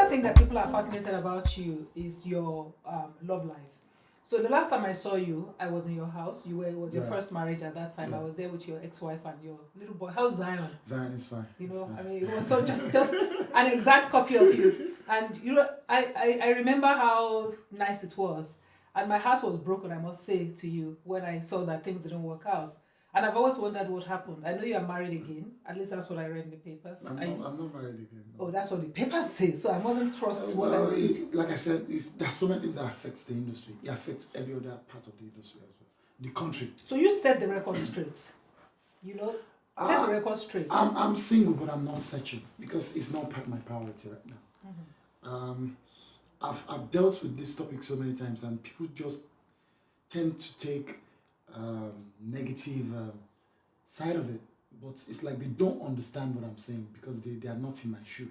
thing that people are fascinated about you is your love life. So the last time I saw you, I was in your house. It was your first marriage at that time. I was there with your ex-wife and your little boy. How's Zion? Zion is fine. You know, I mean, it was so just an exact copy of you. And you know, I remember how nice it was. And my heart was broken, I must say to you, when I saw that things didn't work out. And I've always wondered what happened. I know you are married again. At least that's what I read in the papers. I'm not married again. No. Oh, that's what the papers say. So I mustn't trust what I read. Like I said, there's so many things that affects the industry. It affects every other part of the industry as well. The country. So you set the record straight. You know, set the record straight. I'm single, but I'm not searching because it's not my priority right now. I've dealt with this topic so many times, and people just tend to take negative side of it, but it's like they don't understand what I'm saying because they are not in my shoe.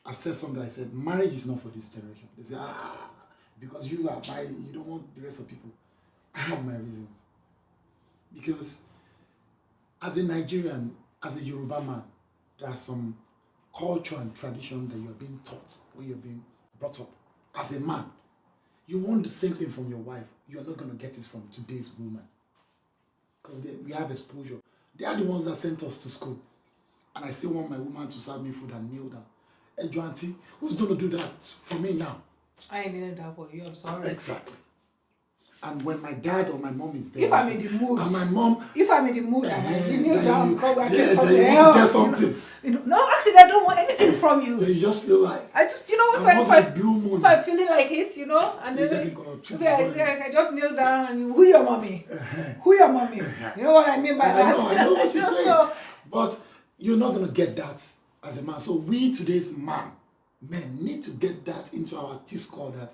I said something. I said marriage is not for this generation. They say because you are married, you don't want the rest of people. I have my reasons. Because as a Nigerian, as a Yoruba man, there are some culture and tradition that you're being taught or you're being brought up. As a man, you want the same thing from your wife. You're not going to get it from today's woman. Because we have exposure. They are the ones that sent us to school. And I still want my woman to serve me food and kneel down. Hey, Joanty, who's going to do that for me now? I ain't kneeling down for you, I'm sorry. Exactly. And when my dad or my mom is there, if I'm in the mood, and my mom, if I'm in the mood, and kneel down, you come back want something to else, get something. you know, no, actually, I don't want anything from you. You just feel like I just, you know, if I'm feeling like it, you know, and then I just kneel down and who your mommy? Who your mommy? You know what I mean by that? I know what you're saying. But you're not gonna get that as a man. So we today's men need to get that into our T-score that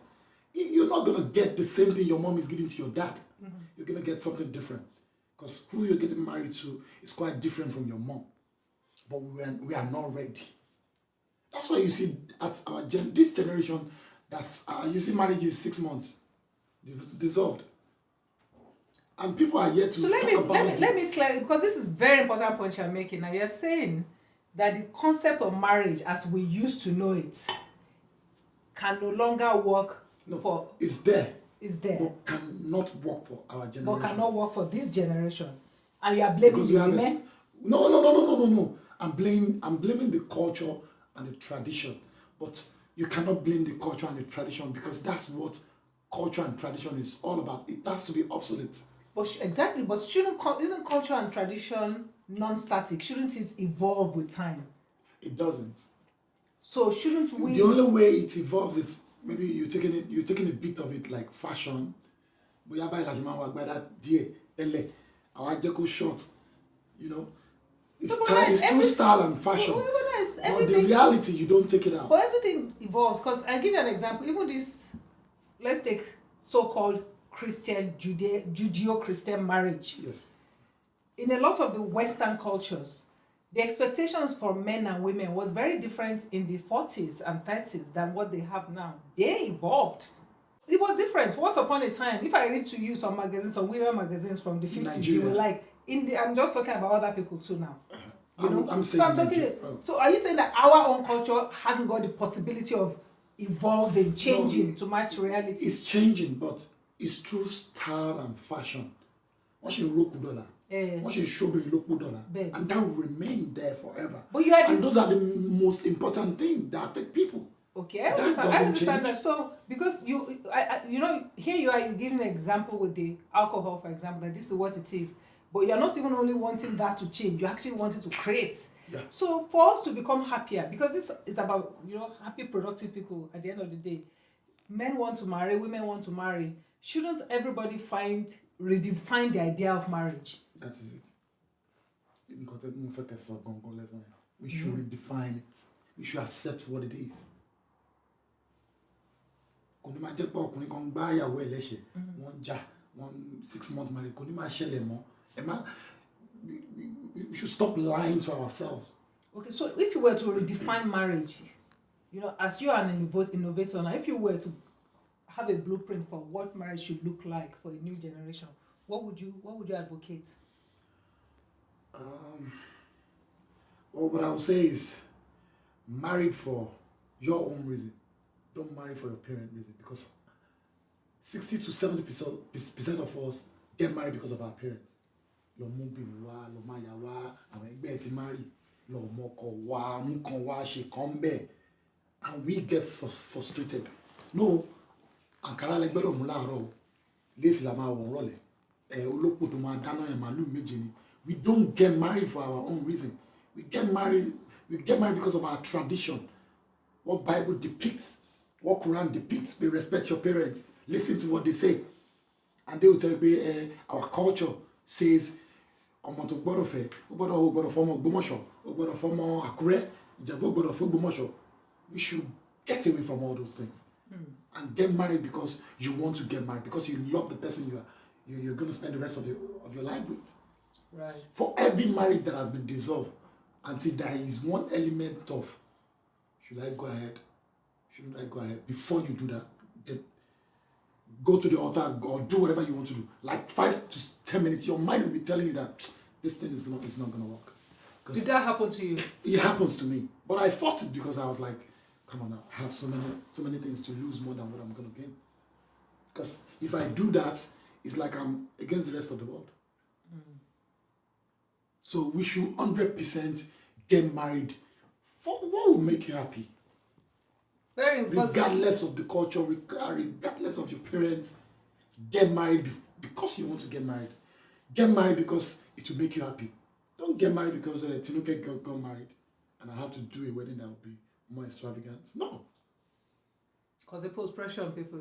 you're not gonna get the same thing your mom is giving to your dad. You're gonna get something different. Because who you're getting married to is quite different from your mom. But we are not ready. That's why you see at this generation, you see marriage is 6 months. It's dissolved. And people are yet to let me clarify, because this is a very important point you're making. Now you're saying that the concept of marriage as we used to know it can no longer work it's there. Is there. But cannot work for our generation. But cannot work for this generation. And you are blaming the women? No. I'm blaming the culture and the tradition. But you cannot blame the culture and the tradition because that's what culture and tradition is all about. It has to be obsolete. But exactly. But isn't culture and tradition non-static? Shouldn't it evolve with time? It doesn't. So shouldn't we? The only way it evolves is maybe you're taking a bit of it like fashion. But you buy that dear our deco short. You know, it's through style and fashion. But the reality, you don't take it out. But everything evolves. Because I'll give you an example. Even this, let's take so-called Christian, Judeo-Christian marriage. Yes. In a lot of the Western cultures, the expectations for men and women was very different in the 40s and 30s than what they have now. They evolved. It was different. Once upon a time, if I read to you some magazines, some women magazines from the 50s, Nigeria. You will like, I'm just talking about other people too now. I'm saying so are you saying that our own culture hasn't got the possibility of evolving, changing to match reality? It's changing, but it's through style and fashion. Once you look dollar, once you show the local dollar, and that will remain there forever. But you had and those are the most important things that affect people. Okay, I understand that. So because you know, here you are, you're giving an example with the alcohol, for example, that this is what it is. But you're not even only wanting that to change, you actually wanted to create. Yeah. So for us to become happier, because this is about, you know, happy, productive people at the end of the day. Men want to marry, women want to marry. Shouldn't everybody redefine the idea of marriage? That is it. We should redefine it. We should accept what it is. One 6 month marriage. We should stop lying to ourselves. Okay, so if you were to redefine marriage, you know, as you are an innovator now, if you were to have a blueprint for what marriage should look like for a new generation, what would you advocate? Well, what I would say is married for your own reason. Don't marry for your parent reason, because 60 to 70% of us get married because of our parents. Lo mú bìnrin wá, lo máa yà wá, àwọn ẹgbẹ́ ti marry, lo mọ́kọ wá, mú kan wá, ṣe kan bẹ́ẹ̀. And we get frustrated. No, àǹkárá lẹ gbọ́dọ̀ mú láàárọ̀ o, léèsì la máa wọ̀ rọ̀lẹ́. Olópò tó máa dáná yẹn màálù méje ni. We don't get married for our own reason. We get married because of our tradition. What Bible depicts, what Quran depicts. We respect your parents. Listen to what they say. And they will tell you, our culture says, ọmọ tó gbọ́dọ̀ fẹ́, ó gbọ́dọ̀ fọmọ Ògbómọ̀ṣọ́, ó gbọ́dọ̀ fọmọ Àkúrẹ́, Ìjẹ̀bú ó gbọ́dọ̀ fẹ́ Ògbómọ̀ṣọ́. We should get away from all those things and get married because you want to get married, because you love the person you're going to spend the rest of your life with. Right. For every marriage that has been dissolved, until there is one element of, should I go ahead? Shouldn't I go ahead? Before you do that, then go to the altar or do whatever you want to do. Like 5 to 10 minutes, your mind will be telling you that this thing is not going to work. Did that happen to you? It happens to me, but I fought it because I was like, come on now, I have so many things to lose more than what I'm going to gain. Because if I do that, it's like I'm against the rest of the world. So we should 100% get married for what will make you happy. Very important. Regardless of the culture, regardless of your parents, get married because you want to get married. Get married because it will make you happy. Don't get married because Tinuke got married and I have to do a wedding that will be more extravagant. No. Because it puts pressure on people.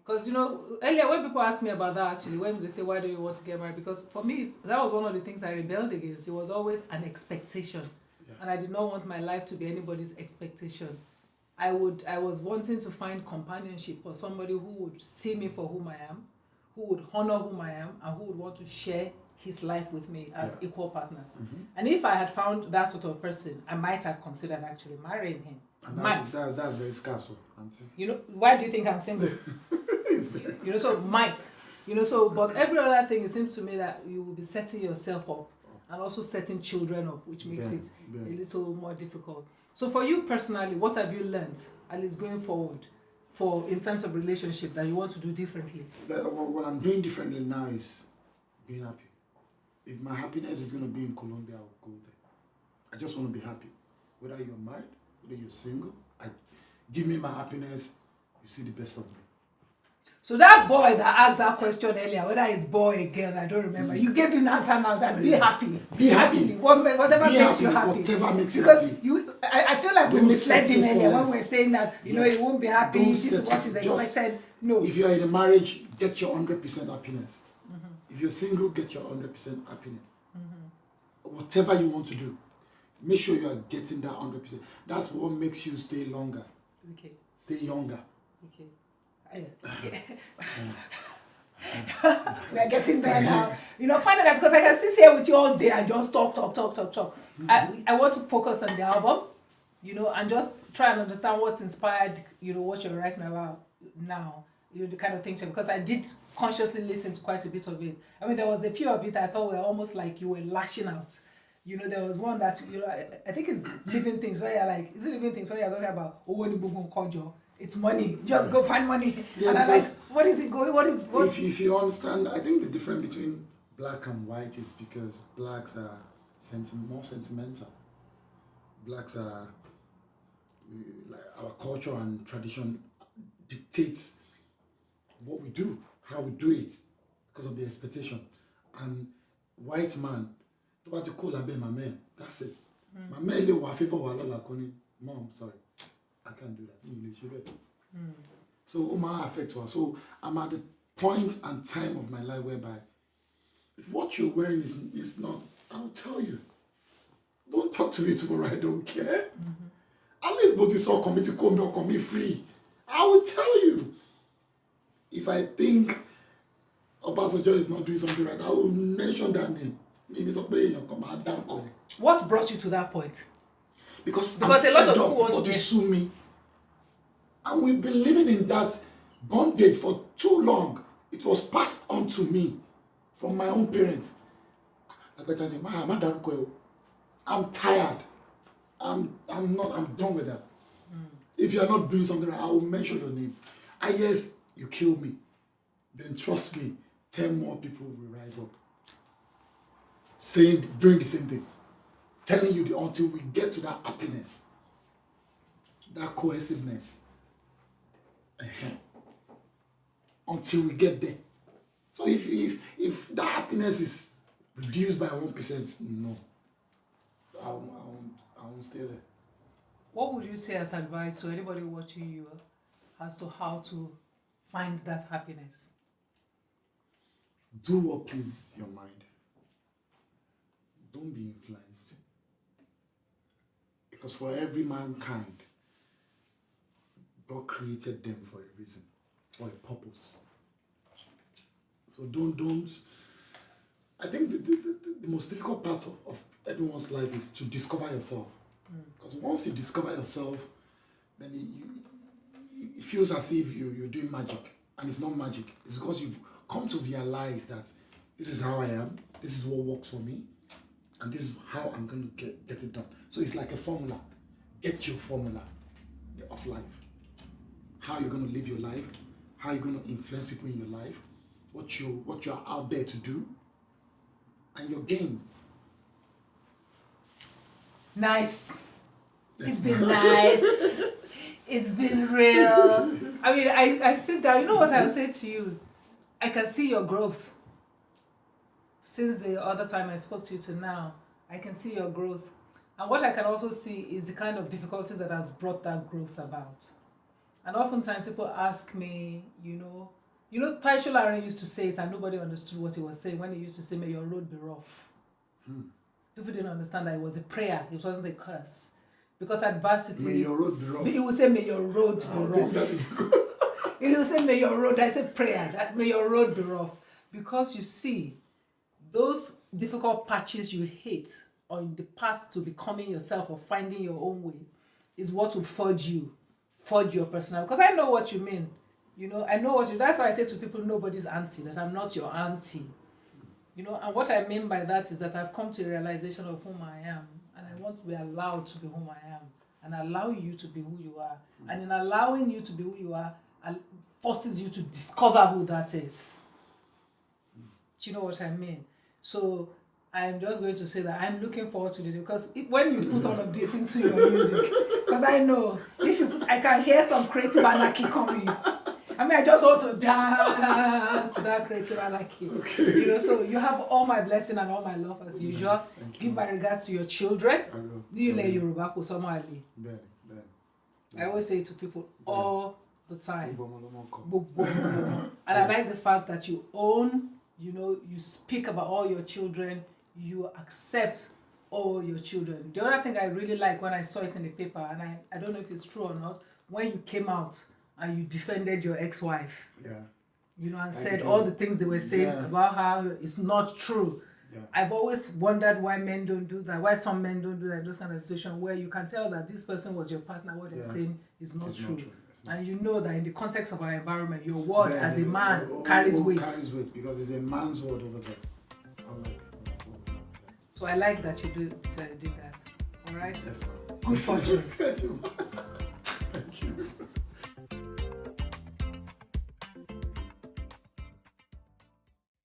Because, earlier when people asked me about that, actually, when they say, why do you want to get married? Because for me, that was one of the things I rebelled against. It was always an expectation. Yeah. And I did not want my life to be anybody's expectation. I was wanting to find companionship for somebody who would see me for whom I am, who would honor whom I am, and who would want to share his life with me as equal partners. Mm-hmm. And if I had found that sort of person, I might have considered actually marrying him. And that's very scarce, auntie. Why do you think I'm single? It's very so might. But every other thing, it seems to me that you will be setting yourself up and also setting children up, which makes it a little more difficult. So for you personally, what have you learned, at least going forward, in terms of relationship that you want to do differently? What I'm doing differently now is being happy. If my happiness is going to be in Colombia, I'll go there. I just want to be happy. Whether you're married, whether you're single, give me my happiness, you see the best of me. So that boy that asked that question earlier, whether it's boy or girl, I don't remember. You gave him an answer now that be happy. Be happy. Actually, whatever makes you happy. Whatever makes you happy. Because I feel like we misled him earlier when we were saying that, he won't be happy, this is what is expected. No. If you're in a marriage, get your 100% happiness. Mm-hmm. If you're single, get your 100% happiness. Mm-hmm. Whatever you want to do, make sure you are getting that 100%. That's what makes you stay longer. Okay. Stay younger. Okay. We are getting there now. Finally, because I can sit here with you all day and just talk. Mm-hmm. I want to focus on the album, and just try and understand what's inspired, what you're writing about now, the kind of things, because I did consciously listen to quite a bit of it. I mean, there was a few of it I thought were almost like you were lashing out. There was one that, I think it's Living Things, where you're like, is it Living Things where you're talking about, it's money, just go find money. Yeah, and I'm like, what is it going, what? If you understand, I think the difference between black and white is because blacks are more sentimental. Blacks are, like, our culture and tradition dictates what we do, how we do it, because of the expectation. And white man, that's it. My man, Mom, sorry, I can't do that. So Oma affects us. So I'm at the point and time of my life whereby if what you're wearing is not, I'll tell you. Don't talk to me tomorrow, I don't care. Mm-hmm. At least but you saw committee come down, come free. I will tell you. If I think Obasanjo is not doing something right, I will mention that name. What brought you to that point? Because a lot of people want to sue me. And we've been living in that bondage for too long. It was passed on to me from my own parents. I'm tired. I'm done with that. If you are not doing something right, I will mention your name. And yes, you kill me. Then trust me, 10 more people will rise up. Doing the same thing. Telling you until we get to that happiness, that cohesiveness. Until we get there. So if that happiness is reduced by 1%, no. I won't stay there. What would you say as advice to anybody watching you as to how to find that happiness? Do what pleases your mind. Don't be influenced. Because for every mankind, God created them for a reason, for a purpose. So don't. I think the most difficult part of everyone's life is to discover yourself. Because once you discover yourself, then it feels as if you're doing magic. And it's not magic. It's because you've come to realize that this is how I am, this is what works for me, and this is how I'm going to get it done. So it's like a formula. Get your formula of life. How you're going to live your life, how you're going to influence people in your life, what you're out there to do, and your gains. Nice. It's been nice. It's been real. I mean, I sit down, you know what I would say to you? I can see your growth. Since the other time I spoke to you to now, I can see your growth. And what I can also see is the kind of difficulties that has brought that growth about. And oftentimes people ask me, Taisho Laren used to say it and nobody understood what he was saying when he used to say, may your road be rough. People didn't understand that it was a prayer, it wasn't a curse. Because adversity... May your road be rough. He would say, may your road be rough. He would say, may your road... I said prayer, that may your road be rough. Because you see, those difficult patches you hit on the path to becoming yourself or finding your own way is what will forge your personality. Because I know what you mean. I know what you... That's why I say to people, nobody's auntie, that I'm not your auntie. And what I mean by that is that I've come to a realization of whom I am, and I want to be allowed to be whom I am, and allow you to be who you are. And in allowing you to be who you are, forces you to discover who that is. Do you know what I mean? So I'm just going to say that I'm looking forward to the day, because when you put all of this into your music, because I know I can hear some creative anarchy coming. I mean, I just want to dance to that creative anarchy. Okay. So you have all my blessing and all my love as usual. Give my regards to your children. I will. You lay Yoruba ko Somali. I always say it to people all the time. And I like the fact that you own, you speak about all your children, you accept all your children. The other thing I really like when I saw it in the paper, and I don't know if it's true or not, when you came out and you defended your ex-wife. Yeah. And said all the things they were saying about how it's not true. Yeah. I've always wondered why men don't do that, why some men don't do that in those kind of situations where you can tell that this person was your partner, what they're saying is not true. And you know that in the context of our environment, your word as a man carries weight. Carries weight because it's a man's word over there. So I like that you did that. All right? Yes, ma'am. Good fortune.